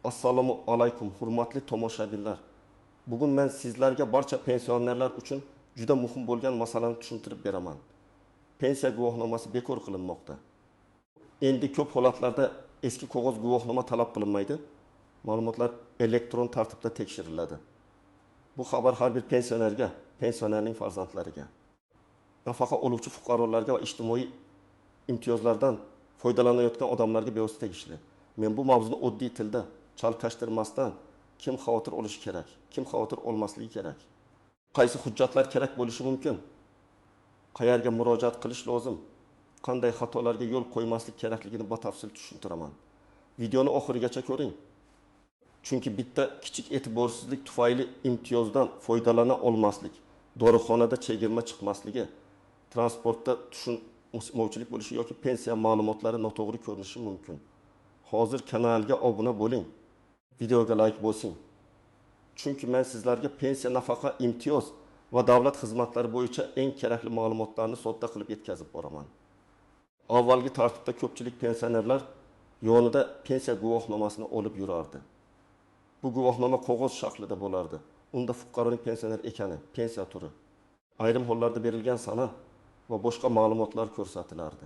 Assalomu alaykum, hurmatli tomoshabinlar. Bugun men sizlarga barcha pensionerlar uchun juda muhim bo'lgan masalani tushuntirib beraman. Pensiya guvohnomasi bekor qilinmoqda. Endi ko'p holatlarda eski qog'oz guvohnoma talab qilinmaydi. Ma'lumotlar elektron tartibda tekshiriladi. Bu xabar har bir pensionerga, pensionerning farzandlariga, nafaqa oluvchi fuqarolarga va ijtimoiy imtiyozlardan foydalanayotgan odamlarga bevosita tegishli. Men bu mavzuni oddiy tilda chalkashtirmasdan kim xavotir olishi kerak, kim xavotir olmasligi kerak, qaysi hujjatlar kerak bo'lishi mumkin, qayerga murojaat qilish lozim, qanday xatolarga yo'l qo'ymaslik kerakligini batafsil tushuntiraman. Videoni oxirigacha ko'ring. Chunki bitta kichik e'tiborsizlik tufayli imtiyozdan foydalana olmaslik, dorixonada chegirma chiqmasligi, transportda tushunmovchilik bo'lishi yoki pensiya ma'lumotlari noto'g'ri ko'rinishi mumkin. Hozir kanalga obuna bo'ling, videoga like bosing. Chunki men sizlarga pensiya, nafaqa, imtiyoz va davlat xizmatlari bo'yicha eng kerakli ma'lumotlarni sodda qilib yetkazib boraman. Avvalgi tartibda ko'pchilik pensionerlar yonida pensiya guvohnomasini olib yurardi. Bu guvohnoma qog'oz shaklida bo'lardi. Unda fuqaroning pensioner ekani, pensiya turi, ayrim hollarda berilgan sana va boshqa ma'lumotlar ko'rsatilardi.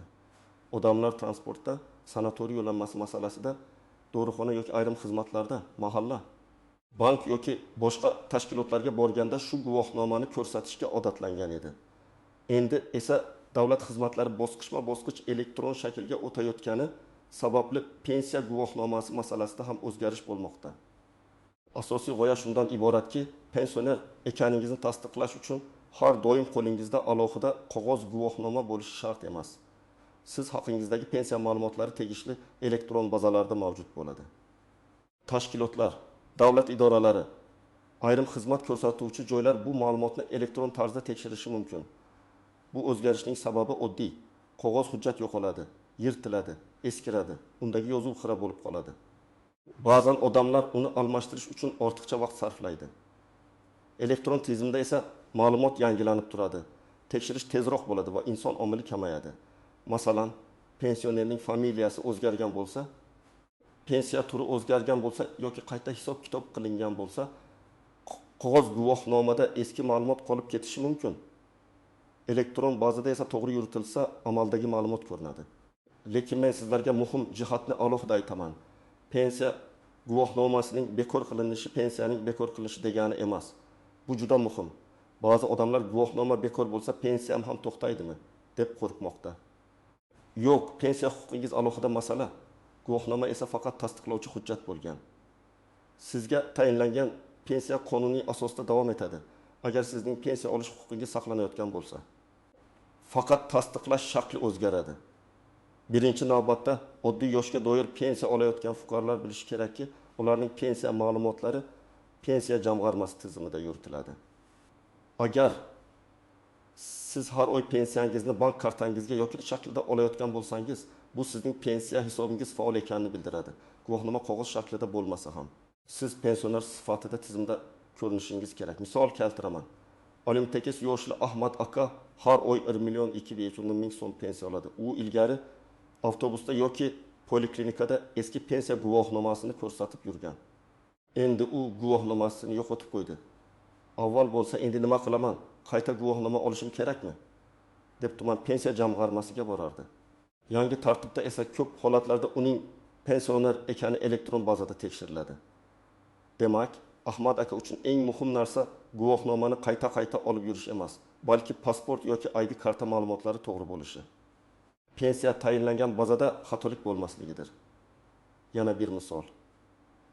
Odamlar transportda, sanatoriy yo'llanmasi masalasida, dorixona yoki ayrim xizmatlarda, mahalla, bank yoki boshqa tashkilotlarga borganda shu guvohnomani ko'rsatishga odatlangan edi. Endi esa davlat xizmatlari bosqichma-bosqich elektron shaklga o'tayotgani sababli pensiya guvohnomasi masalasida ham o'zgarish bo'lmoqda. Asosiy g'oya shundan iboratki, pensioner ekaningizni tasdiqlash uchun har doim qo'lingizda alohida qog'oz guvohnoma bo'lishi shart emas. Siz haqingizdagi pensiya ma'lumotlari tegishli elektron bazalarda mavjud bo'ladi. Tashkilotlar, davlat idoralari, ayrim xizmat ko'rsatuvchi joylar bu ma'lumotni elektron tarzda tekshirishi mumkin. Bu o'zgarishning sababi oddiy. Qog'oz hujjat yo'qoladi, yirtiladi, eskiradi, undagi yozuv xira bo'lib qoladi. Ba'zan odamlar uni almashtirish uchun ortiqcha vaqt sarflaydi. Elektron tizimda esa ma'lumot yangilanib turadi. Tekshirish tezroq bo'ladi va inson omili kamayadi. Masalan, pensionerning familiyasi o'zgargan bo'lsa, pensiya turi o'zgargan bo'lsa yoki qayta hisob-kitob qilingan bo'lsa, qog'oz guvohnomada eski ma'lumot qolib ketishi mumkin. Elektron bazada esa to'g'ri yuritilsa, amaldagi ma'lumot ko'rinadi. Lekin men sizlarga muhim jihatni alohida aytaman. Pensiya guvohnomasining bekor qilinishi pensiyaning bekor qilinishi degani emas. Bu juda muhim. Ba'zi odamlar guvohnoma bekor bo'lsa pensiyam ham to'xtaydimi deb qo'rqmoqda. Yo'q, pensiya huquqingiz alohida masala. Guvohnoma esa faqat tasdiqlovchi hujjat bo'lgan. Sizga tayinlangan pensiya qonuniy asosda davom etadi, agar sizning pensiya olish huquqingiz saqlanayotgan bo'lsa. Faqat tasdiqlash shakli o'zgaradi. Birinchi navbatda oddiy yoshga doir pensiya olayotgan fuqarolar bilishi kerakki, ularning pensiya ma'lumotlari pensiya jamg'armasi tizimida yuritiladi. Agar siz har oy pensiyangizni bank kartangizga yoki shaklida olayotgan bo'lsangiz, bu sizning pensiya hisobingiz faol ekanini bildiradi. Guvohnoma qog'oz shaklida bo'lmasa ham. Siz pensioner sifatida tizimda ko'rinishingiz kerak. Misol keltiraman. Olim tekis yoshli Ahmad aka har oy 1.2 so'm pensiya oladi. U ilgari avtobusda yoki poliklinikada eski pensiya guvohnomasini ko'rsatib yurgan. Endi u guvohnomasini yo'qotib qo'ydi. Avval bo'lsa endi nima qilaman? Qayta guvohnoma olishim kerakmi? deb tuman pensiya jamg'armasiga borardi. Yangi tartibda esa ko'p holatlarda uning pensioner ekani elektron bazada tekshiriladi. Demak, Ahmad aka uchun eng muhim narsa guvohnomani qayta olib yurish emas, balki pasport yoki ID karta ma'lumotlari to'g'ri bo'lishi. Pensiya tayinlangan bazada xatolik bo'lmasligidir. Yana bir misol.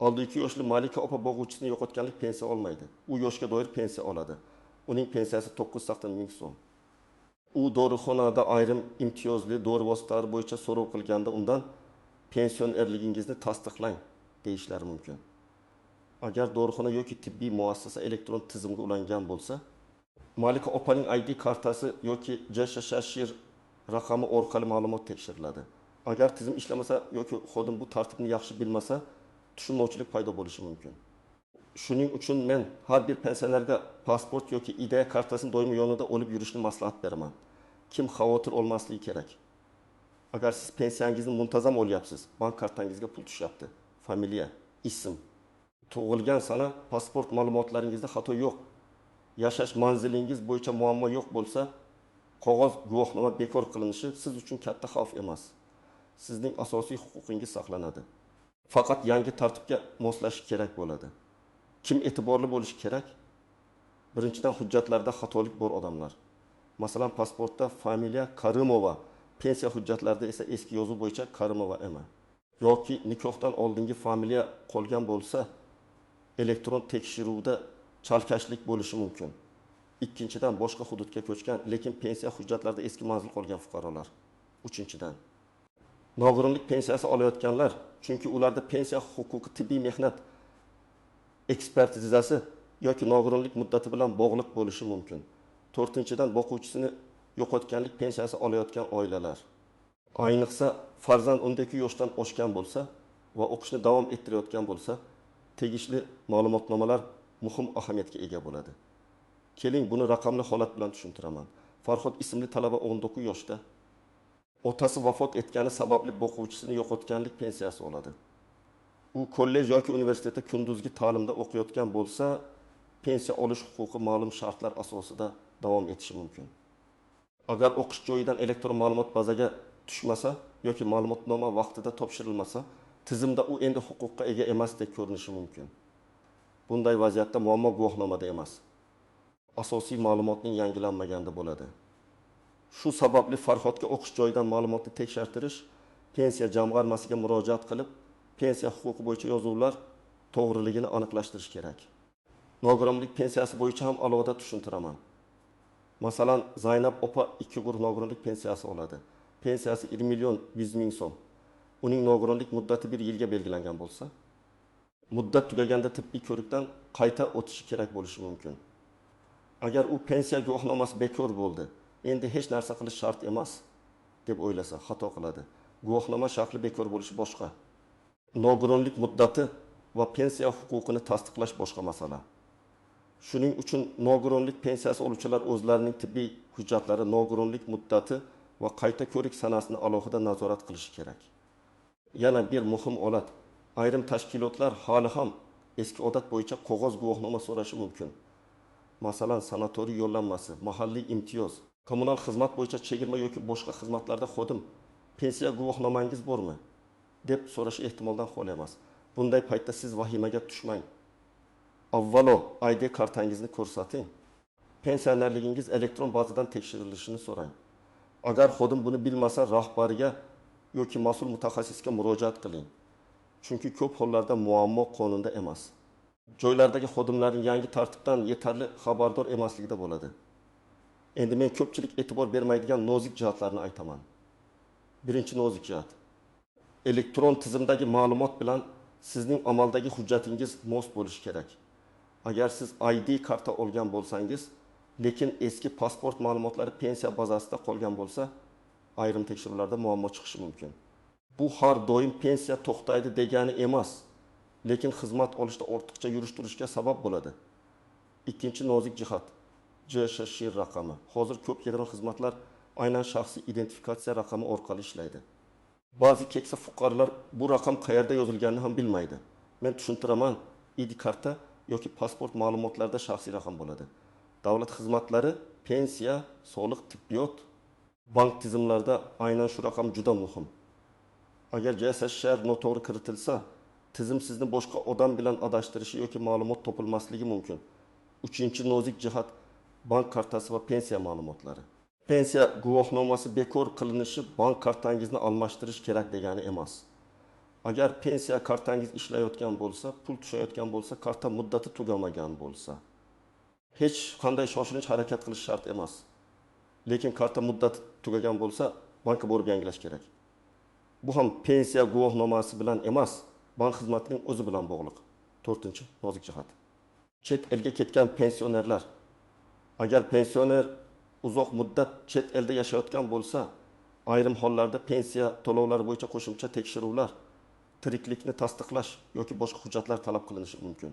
62 yoshli Malika opa boquvchisini yo'qotganlik pensiya olmaydi. U yoshga doir pensiya oladi. Uning pensiyasi 980 so'm. U dorixonada ayrim imtiyozli dori vositalari bo'yicha so'rov qilganda undan pensionerligingizni tasdiqlang deyishlari mumkin. Agar dorixona yoki tibbiy muassasa elektron tizimga ulangan bo'lsa, Malika opaning ID kartasi yoki JSHSHIR raqami orqali ma'lumot tekshiriladi. Agar tizim ishlamasa yoki xodim bu tartibni yaxshi bilmasa, tushunmovchilik paydo bo'lishi mumkin. Shuning uchun men har bir pensionerga pasport yoki ID kartasini doim yonida olib yurishni maslahat beraman. Kim xavotir olmasligi kerak. Agar siz pensiyangizni muntazam olyapsiz, bank kartangizga pul tushyapti, familiya, ism, tug'ilgan sana, pasport ma'lumotlaringizda xato yo'q. Yashash manzilingiz bo'yicha muammo yo'q bo'lsa, qog'oz guvohnoma bekor qilinishi siz uchun katta xavf emas. Sizning asosiy huquqingiz saqlanadi. Faqat yangi tartibga moslashish kerak bo'ladi. Kim e'tiborli bo'lishi kerak? Birinchidan, hujjatlarda xatolik bor odamlar. Masalan, pasportda familiya Karimova, pensiya hujjatlarida esa eski yozuv bo'yicha Karimova emas. Yoki nikohdan oldingi familiya qolgan bo'lsa, elektron tekshiruvda chalkashlik bo'lishi mumkin. Ikkinchidan, boshqa hududga ko'chgan, lekin pensiya hujjatlarida eski manzil qolgan fuqarolar. Uchinchidan, nogironlik pensiyasi olayotganlar, chunki ularda pensiya huquqi tibbiy mehnat ekspertizasi yoki nogironlik muddati bilan bog'liq bo'lishi mumkin. To'rtinchidan, boquvchisini yo'qotganlik pensiyasi olayotgan oilalar. Ayniqsa farzand 12 yoshdan oshgan bo'lsa va o'qishni davom ettirayotgan bo'lsa, tegishli ma'lumotnomalar muhim ahamiyatga ega bo'ladi. Keling, buni raqamli holat bilan tushuntiraman. Farhod ismli talaba 19 yoshda. Otasi vafot etgani sababli boquvchisini yo'qotganlik pensiyasi oladi. U kollej yoki universitetda kunduzgi ta'limda o'qiyotgan bo'lsa, pensiya olish huquqi ma'lum shartlar asosida davom etishi mumkin. Agar o'qish joyidan elektron ma'lumot bazaga tushmasa yoki ma'lumotnoma vaqtida topshirilmasa, tizimda u endi huquqqa ega emasdek ko'rinishi mumkin. Bunday vaziyatda muammo guvohnomada emas, asosiy ma'lumotning yangilanmaganda bo'ladi. Shu sababli Farhodga o'qish joyidan ma'lumotni tekshirtirish, pensiya jamg'armasiga murojaat qilib, pensiya huquqi bo'yicha yozuvlar to'g'riligini aniqlashtirish kerak. Nogironlik pensiyasi bo'yicha ham alohida tushuntiraman. Masalan, Zaynab opa 2 guruh nogironlik pensiyasi oladi. Pensiyasi 20 million 100 ming so'm. Uning nogironlik muddati 1 yilga belgilangan bo'lsa, muddat tugaganda tibbiy ko'rikdan qayta o'tishi kerak bo'lishi mumkin. Agar u pensiya guvohnomasi bekor bo'ldi, endi hech narsa qilish shart emas deb o'ylasa, xato qiladi. Guvohnoma shakli bekor bo'lishi boshqa. Nogironlik muddati va pensiya huquqini tasdiqlash boshqa masala. Shuning uchun nogironlik pensiyasi oluvchilar o'zlarining tibbiy hujjatlari, nogironlik muddati va qayta ko'rik sanasini alohida nazorat qilishi kerak. Yana bir muhim holat, ayrim tashkilotlar hali ham eski odat bo'yicha qog'oz guvohnoma so'rashi mumkin. Masalan, sanatoriy yo'llanmasi, mahalliy imtiyoz, kommunal xizmat bo'yicha chegirma yoki boshqa xizmatlarda xodim, pensiya guvohnomangiz bormi deb so'rash ehtimoldan xoli emas. Bunday paytda siz vahimaga tushmang. Avvalo ID kartangizni ko'rsating. Pensionerligingiz elektron bazadan tekshirilishini so'rang. Agar xodim buni bilmasa, rahbariga yoki mas'ul mutaxassisga murojaat qiling. Chunki ko'p hollarda muammo qonunda emas. Joylardagi xodimlarning yangi tartibdan yetarli xabardor emasligida bo'ladi. Endi men ko'pchilik e'tibor bermaydigan nozik jihatlarni aytaman. Birinchi nozik jihat. Elektron tizimdagi ma'lumot bilan sizning amaldagi hujjatingiz mos bo'lishi kerak. Agar siz ID karta olgan bo'lsangiz, lekin eski pasport ma'lumotlari pensiya bazasida qolgan bo'lsa, ayrim tekshiruvlarda muammo chiqishi mumkin. Bu har doim pensiya to'xtaydi degani emas, lekin xizmat olishda ortiqcha yurish-turishga sabab bo'ladi. Ikkinchi nozik jihat, JSH raqami. Hozir ko'p federal xizmatlar aynan shaxsiy identifikatsiya raqami orqali ishlaydi. Ba'zi keksa fuqarolar bu raqam qayerda yozilganini ham bilmaydi. Men tushuntiraman, ID karta yoki pasport ma'lumotlarida shaxsiy raqam bo'ladi. Davlat xizmatlari, pensiya, soliq, tibbiyot, bank tizimlarida aynan shu raqam juda muhim. Agar JSH noto'g'ri kiritilsa, tizim sizni boshqa odam bilan adashtirishi yoki ma'lumot topilmasligi mumkin. Uchinchi nozik jihat, bank kartasi va pensiya ma'lumotlari. Pensiya guvohnomasi bekor qilinishi bank kartangizni almashtirish kerak degani emas. Agar pensiya kartangiz ishlayotgan bo'lsa, pul tushayotgan bo'lsa, karta muddati tugamagan bo'lsa, hech qanday shoshilinch harakat qilish shart emas. Lekin karta muddati tugagan bo'lsa, bankka borib yangilash kerak. Bu ham pensiya guvohnomasi bilan emas, bank xizmatining o'zi bilan bog'liq. To'rtinchi nozik jihat. Chet elga ketgan pensionerlar. Agar pensioner uzoq muddat chet elda yashayotgan bo'lsa, ayrim hollarda pensiya to'lovlari bo'yicha qo'shimcha tekshiruvlar, tiriklikni tasdiqlash yoki boshqa hujjatlar talab qilinishi mumkin.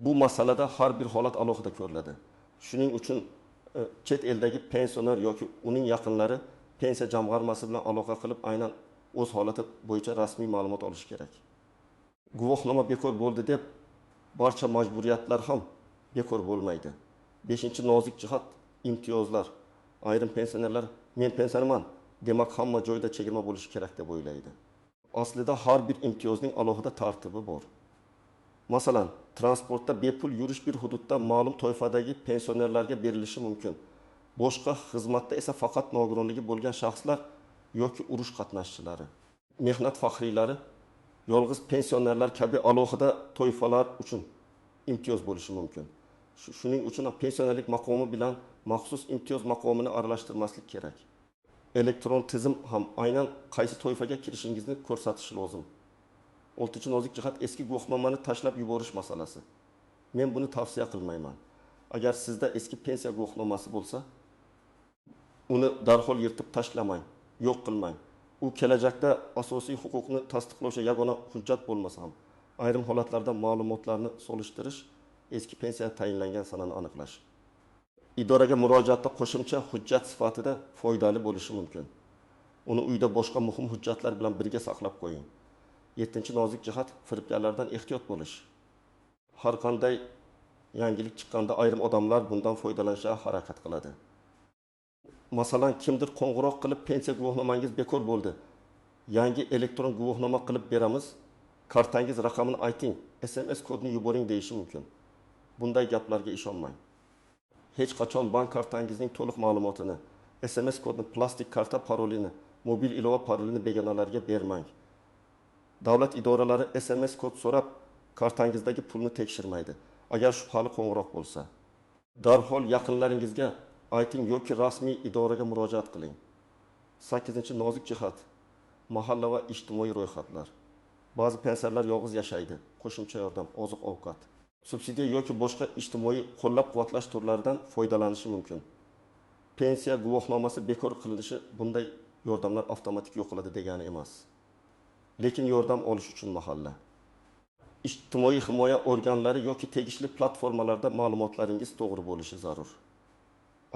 Bu masalada har bir holat alohida ko'riladi. Shuning uchun chet eldagi pensioner yoki uning yaqinlari pensiya jamg'armasi bilan aloqa qilib aynan o'z holati bo'yicha rasmiy ma'lumot olish kerak. Guvohnoma bekor bo'ldi deb barcha majburiyatlar ham bekor bo'lmaydi. 5-nozik jihat imtiyozlar. Ayrim pensionerlar men pensionerman, demak hamma joyda chegirma bo'lishi kerak deb o'ylaydi. Aslida har bir imtiyozning alohida tartibi bor. Masalan, transportda bepul yurish bir hududda ma'lum toifadagi pensionerlarga berilishi mumkin. Boshqa xizmatda esa faqat nogironligi bo'lgan shaxslar yoki urush qatnashchilari, mehnat faxriylari, yolg'iz pensionerlar kabi alohida toifalar uchun imtiyoz bo'lishi mumkin. Shuning uchun pensionerlik maqomi bilan maxsus imtiyoz maqomini aralashtirmaslik kerak. Elektron tizim ham aynan qaysi toifaga kirishingizni ko'rsatishi lozim. 6-nozik jihat eski guvohnomani tashlab yuborish masalasi. Men buni tavsiya qilmayman. Agar sizda eski pensiya guvohnomasi bo'lsa, uni darhol yirtib tashlamang, yo'q qilmang. U kelajakda asosiy huquqni tasdiqlovchi yagona hujjat bo'lmasa ham, ayrim holatlarda ma'lumotlarni solishtirish, eski pensiya tayinlangan sanani aniqlash. Idoraga murojaatda qo'shimcha hujjat sifatida foydali bo'lishi mumkin. Uni uyda boshqa muhim hujjatlar bilan birga saqlab qo'ying. 7-nozik jihat firibgarlardan ehtiyot bo'lish. Har qanday yangilik chiqqanda ayrim odamlar bundan foydalanishga harakat qiladi. Masalan, kimdir qo'ng'iroq qilib pensiya guvohnomangiz bekor bo'ldi. Yangi elektron guvohnoma qilib beramiz. Kartangiz raqamini ayting, SMS kodini yuboring deyishi mumkin. Bunday gaplarga ishonmang. Hech qachon bank kartangizning to'liq ma'lumotini, SMS kodini, plastik karta parolini, mobil ilova parolini begonalarga bermang. Davlat idoralari SMS kod so'rab kartangizdagi pulni tekshirmaydi. Agar shubhali qo'ng'iroq bo'lsa, darhol yaqinlaringizga ayting yoki rasmiy idoraga murojaat qiling. 8-nozik jihat mahalla va ijtimoiy ro'yxatlar. Ba'zi pensionerlar yolg'iz yashaydi. Qo'shimcha yordam, oziq-ovqat, subsidiya yoki boshqa ijtimoiy qo'llab-quvvatlash turlaridan foydalanishi mumkin. Pensiya guvohnomasi bekor qilinishi bunday yordamlar avtomatik yo'qoladi degani emas. Lekin yordam olish uchun mahalla, ijtimoiy himoya organlari yoki tegishli platformalarda ma'lumotlaringiz to'g'ri bo'lishi zarur.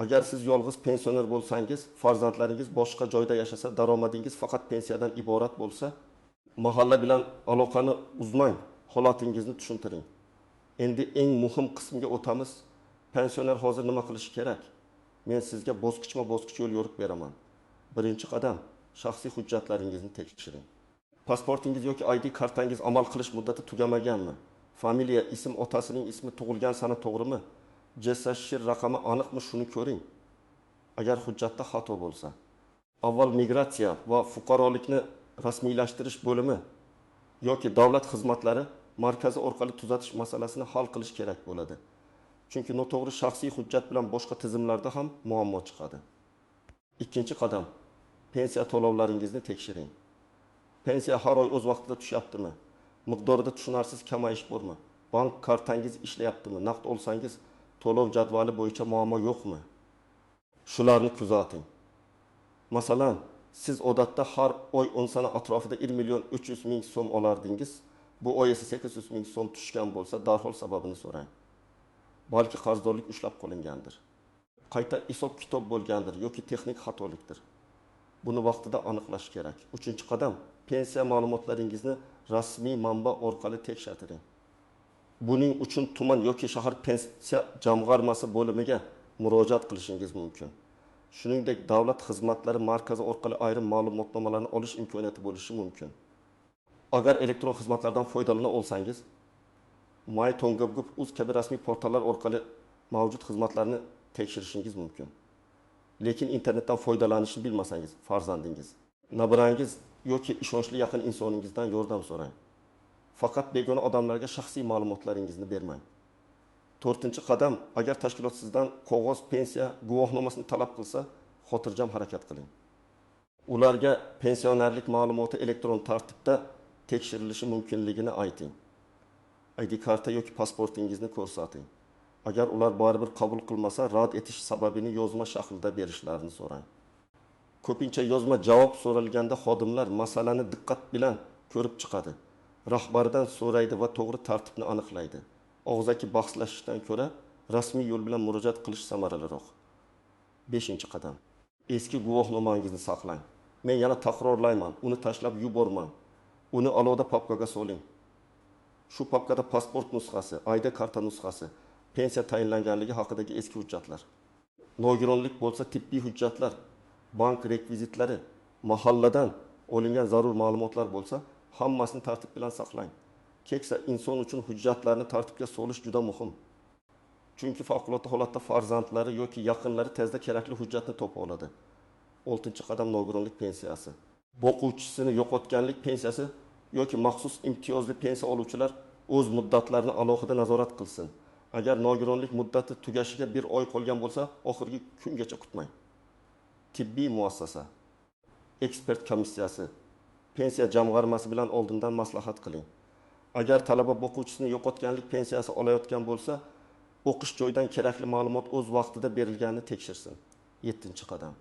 Agar siz yolg'iz pensioner bo'lsangiz, farzandlaringiz boshqa joyda yashasa, daromadingiz faqat pensiyadan iborat bo'lsa, mahalla bilan aloqani uzmang, holatingizni tushuntiring. Endi eng muhim qismga o'tamiz. Pensioner hozir nima qilishi kerak? Men sizga bosqichma-bosqich yo'l yo'riq beraman. Birinchi qadam, shaxsiy hujjatlaringizni tekshiring. Pasportingiz yoki ID kartangiz amal qilish muddati tugamaganmi? Familiya, ism, otasining ismi, tug'ilgan sana to'g'rimi? JSSR raqami aniqmi, shuni ko'ring. Agar hujjatda xato bo'lsa, avval migratsiya va fuqarolikni rasmiylashtirish bo'limi yoki davlat xizmatlari markazi orqali tuzatish masalasini hal qilish kerak bo'ladi. Chunki noto'g'ri shaxsiy hujjat bilan boshqa tizimlarda ham muammo chiqadi. Ikkinchi qadam, pensiya to'lovlaringizni tekshiring. Pensiya har oy o'z vaqtida tushyaptimi? Miqdorida tushunarsiz kamayish bormi? Bank kartangiz ishlayaptimi? Naqd olsangiz to'lov jadvali bo'yicha muammo yo'qmi? Shularni kuzating. Masalan, siz odatda har oy 10 sana atrofida 1.300.000 so'm olardingiz. Bu oy esa 800.000 so'm tushgan bo'lsa, darhol sababini so'rang. Balki qarzdorlik ushlab qolingandir. Qayta hisob-kitob bo'lgandir yoki texnik xatolikdir. Buni vaqtida aniqlash kerak. 3-qadam, pensiya ma'lumotlaringizni rasmiy manba orqali tekshirtiring. Buning uchun tuman yoki shahar pensiya jamg'armasi bo'limiga murojaat qilishingiz mumkin. Shuningdek, davlat xizmatlari markazi orqali ayrim ma'lumotnomalarni olish imkoniyati bo'lishi mumkin. Agar elektron xizmatlardan foydalana olsangiz, My.gov.uz kabi rasmiy portallar orqali mavjud xizmatlarni tekshirishingiz mumkin. Lekin internetdan foydalanishni bilmasangiz, farzandingiz, nabirangiz yoki ishonchli yaqin insoningizdan yordam so'rang. Faqat begona odamlarga shaxsiy ma'lumotlaringizni bermang. 4-qadam, agar tashkilot sizdan qog'oz pensiya guvohnomasini talab qilsa, xotirjam harakat qiling. Ularga pensionerlik ma'lumoti elektron tartibda tekshirilishi mumkinligini ayting. ID karta yoki pasportingizni ko'rsating. Agar ular baribir qabul qilmasa, rad etish sababini yozma shaklda berishlarini so'rang. Ko'pincha yozma javob so'ralganda xodimlar masalani diqqat bilan ko'rib chiqadi. Rahbaridan so'raydi va to'g'ri tartibni aniqlaydi. Og'zaki bahslashishdan ko'ra rasmiy yo'l bilan murojaat qilish samaraliroq. 5-qadam. Eski guvohnomangizni saqlang. Men yana takrorlayman, uni tashlab yubormang. Uni alohida papkaga soling. Shu papkada pasport nusxasi, ID karta nusxasi, pensiya tayinlanganligi haqidagi eski hujjatlar. Nogironlik bo'lsa tibbiy hujjatlar, bank rekvizitlari, mahalladan olingan zarur ma'lumotlar bo'lsa, hammasini tartib bilan saqlang. Keksa inson uchun hujjatlarni tartibga solish juda muhim. Chunki favqulodda holatda farzandlari yoki yaqinlari tezda kerakli hujjatni topa oladi. 6-qadam nogironlik pensiyasi. Boquvchisini yo'qotganlik pensiyasi yoki maxsus imtiyozli pensiya oluvchilar o'z muddatlarini alohida nazorat qilsin. Agar nogironlik muddati tugashiga 1 oy qolgan bo'lsa, oxirgi kungacha kutmang. Tibbiy muassasa, ekspert komissiyasi, pensiya jamg'armasi bilan oldindan maslahat qiling. Agar talaba boquvchisini yo'qotganlik pensiyasi olayotgan bo'lsa, o'qish joyidan kerakli ma'lumot o'z vaqtida berilganini tekshirsin. 7-qadam.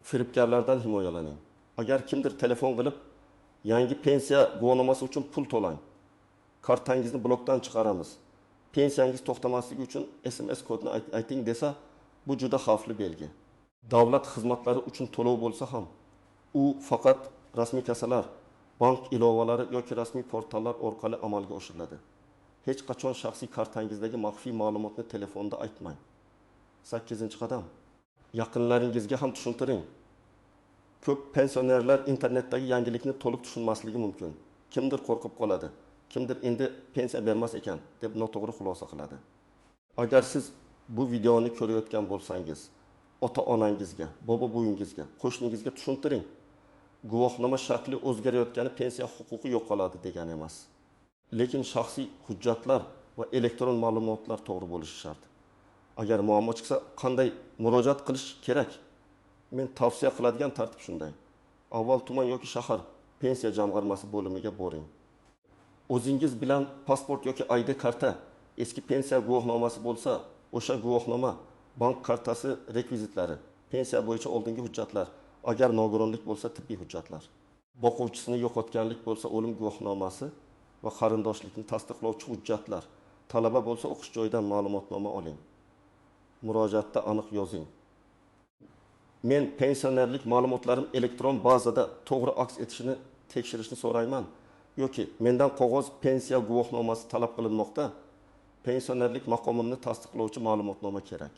Firibgarlardan himoyalaning. Agar kimdir telefon qilib, yangi pensiya guvohnomasi uchun pul to'lang, kartangizni blokdan chiqaramiz, pensiyangiz to'xtamasligi uchun SMS kodini ayting desa, bu juda xavfli belgi. Davlat xizmatlari uchun to'lov bo'lsa ham, u faqat rasmiy kassalar, bank ilovalari yoki rasmiy portallar orqali amalga oshiriladi. Hech qachon shaxsiy kartangizdagi maxfiy ma'lumotni telefonda aytmang. 8-qadam. Yaqinlaringizga ham tushuntiring. Ko'p pensionerlar internetdagi yangilikni to'liq tushunmasligi mumkin. Kimdir qo'rqib qoladi, kimdir endi pensiya bermas ekan deb noto'g'ri xulosa qiladi. Agar siz bu videoni ko'rayotgan bo'lsangiz, ota-onangizga, bobo-buvingizga, qo'shningizga tushuntiring. Guvohnoma shakli o'zgarayotgani pensiya huquqi yo'qoladi degani emas. Lekin shaxsiy hujjatlar va elektron ma'lumotlar to'g'ri bo'lishi shart. Agar muammo chiqsa, qanday murojaat qilish kerak? Men tavsiya qiladigan tartib shunday. Avval tuman yoki shahar pensiya jamg'armasi bo'limiga boring. O'zingiz bilan pasport yoki ID karta, eski pensiya guvohnomasi bo'lsa, o'sha guvohnoma, bank kartasi rekvizitlari, pensiya bo'yicha oldingi hujjatlar, agar nogironlik bo'lsa tibbiy hujjatlar. Boquvchisini yo'qotganlik bo'lsa o'lim guvohnomasi va qarindoshlikni tasdiqlovchi hujjatlar. Talaba bo'lsa o'qish joyidan ma'lumotnoma oling. Murojaatda aniq yozing. Men pensionerlik ma'lumotlarim elektron bazada to'g'ri aks etishini tekshirishni so'rayman yoki mendan qog'oz pensiya guvohnomasi talab qilinmoqda. Pensionerlik maqomimni tasdiqlovchi ma'lumotnoma kerak.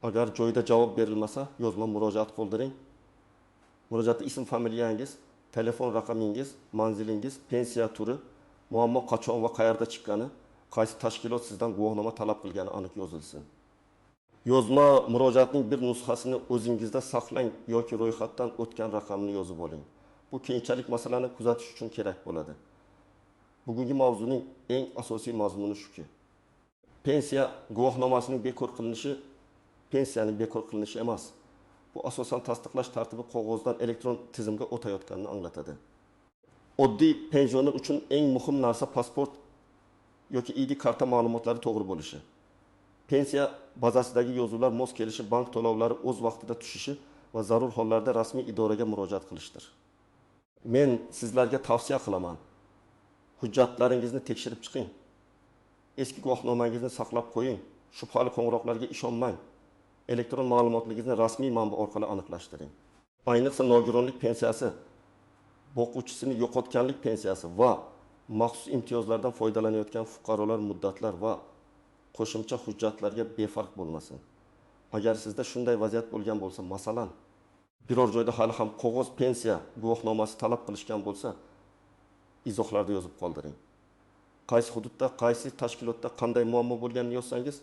Agar joyida javob berilmasa, yozma murojaat qoldiring. Murojaatda ism, familiyangiz, telefon raqamingiz, manzilingiz, pensiya turi, muammo qachon va qayerda chiqqani, qaysi tashkilot sizdan guvohnoma talab qilgani aniq yozilsin. Yozma murojaatning bir nusxasini o'zingizda saqlang yoki ro'yxatdan o'tgan raqamni yozib oling. Bu keyinchalik masalani kuzatish uchun kerak bo'ladi. Bugungi mavzuning eng asosiy mazmuni shuki, pensiya guvohnomasining bekor qilinishi pensiyaning bekor qilinishi emas. Bu asosan tasdiqlash tartibi qog'ozdan elektron tizimga o'tayotganini anglatadi. Oddiy pensioner uchun eng muhim narsa pasport yoki ID karta ma'lumotlari to'g'ri bo'lishi. Pensiya bazasidagi yozuvlar mos kelishi, bank to'lovlari o'z vaqtida tushishi va zarur hollarda rasmiy idoraga murojaat qilishdir. Men sizlarga tavsiya qilaman. Hujjatlaringizni tekshirib chiqing. Eski guvohnomangizni saqlab qo'ying. Shubhali qo'ng'iroqlarga ishonmang. Elektron ma'lumotlaringizni rasmiy manba orqali aniqlashtiring. Ayniqsa nogironlik pensiyasi, boquvchisini yo'qotganlik pensiyasi va maxsus imtiyozlardan foydalanayotgan fuqarolar muddatlar va qo'shimcha hujjatlarga befarq bo'lmasin. Agar sizda shunday vaziyat bo'lgan bo'lsa, masalan, biror joyda hali ham qog'oz pensiya guvohnomasi talab qilishgan bo'lsa, izohlarda yozib qoldiring. Qaysi hududda, qaysi tashkilotda qanday muammo bo'lganini yozsangiz,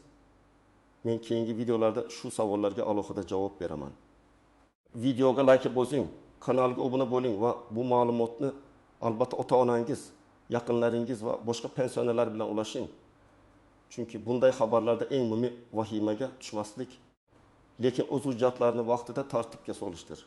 men keyingi videolarda shu savollarga alohida javob beraman. Videoga like bosing, kanalga obuna bo'ling va bu ma'lumotni albatta ota-onangiz, yaqinlaringiz va boshqa pensionerlar bilan ulashing. Chunki bunday xabarlarda eng muhimi vahimaga tushmaslik, lekin o'z hujjatlarini vaqtida tartibga solishdir.